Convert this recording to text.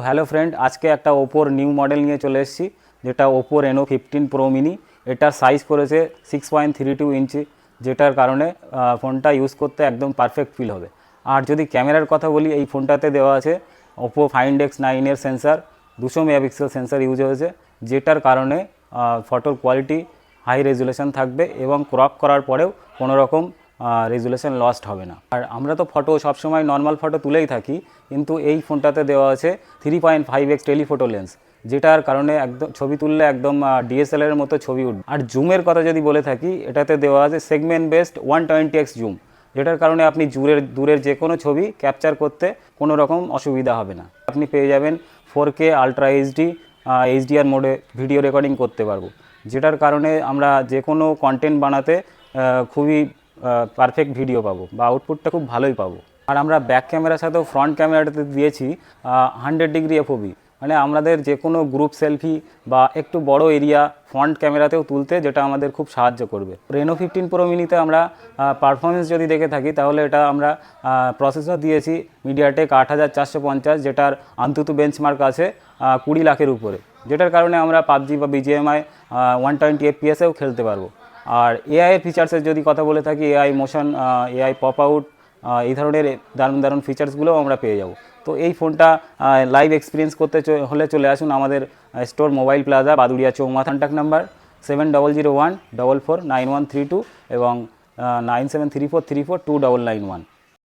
Hello friend, আজকে একটা ওপোর new model নিয়ে চলে এসেছি, যেটা ওপো রেনো 15 প্রো মিনি। এটার সাইজ করেছে 6.32 ইঞ্চি, যেটার কারণে ফোনটা ইউজ করতে একদম পারফেক্ট ফিল হবে। আর যদি ক্যামেরার কথা বলি, এই ফোনটাতে দেওয়া আছে ওপো ফাইন্ড X9 এর সেন্সার, 200 মেগাপিক্সেল সেন্সার ইউজ হয়েছে, যেটার কারণে ফটোর কোয়ালিটি হাই রেজুলেশন থাকবে এবং ক্রপ করার পরেও কোনো রকম রেজুলেশন লস্ট হবে না। আর আমরা তো ফটো সবসময় নর্মাল ফটো তুলেই থাকি, কিন্তু এই ফোনটাতে দেওয়া আছে 3.5x টেলিফোটো লেন্স, যেটার কারণে একদম ছবি তুললে একদম ডিএসএলআর এর মতো ছবি উঠবে। আর জুমের কথা যদি বলে থাকি, এটাতে দেওয়া আছে সেগমেন্ট বেসড 120x জুম, যেটার কারণে আপনি দূরের যে কোনো ছবি ক্যাপচার করতে কোনো রকম অসুবিধা হবে না। আপনি পেয়ে যাবেন 4K আলট্রা এইচডি এইচডিআর মোডে ভিডিও রেকর্ডিং করতে পারবো, যেটার কারণে আমরা যে কোনো কন্টেন্ট বানাতে খুবই পারফেক্ট ভিডিও পাবো বা আউটপুটটা খুব ভালোই পাবো। আর আমরা ব্যাক ক্যামেরার সাথেও ফ্রন্ট ক্যামেরাটাতে দিয়েছি 100 ডিগ্রি এফওবি, মানে আমাদের যে কোনো গ্রুপ সেলফি বা একটু বড় এরিয়া ফ্রন্ট ক্যামেরাতেও তুলতে, যেটা আমাদের খুব সাহায্য করবে। রেনো 15 প্রো মিনিতে আমরা পারফরমেন্স যদি দেখে থাকি, তাহলে এটা আমরা প্রসেসর দিয়েছি মিডিয়াটেক 8450, যেটার আন্তত বেঞ্চমার্ক আছে 20 লাখের উপরে, যেটার কারণে আমরা পাবজি বা বিজিএমআই 120 এফপিএসেও খেলতে পারবো। আর এআইয়ের ফিচার্সের যদি কথা বলে থাকি, AI motion, AI pop out, এই ধরনের দারুণ দারুণ ফিচার্সগুলোও আমরা পেয়ে যাব। তো এই ফোনটা লাইভ এক্সপিরিয়েন্স করতে হলে চলে আসুন আমাদের store mobile plaza, Baduria Chouma. Contact number 7001449132 এবং 9734342991।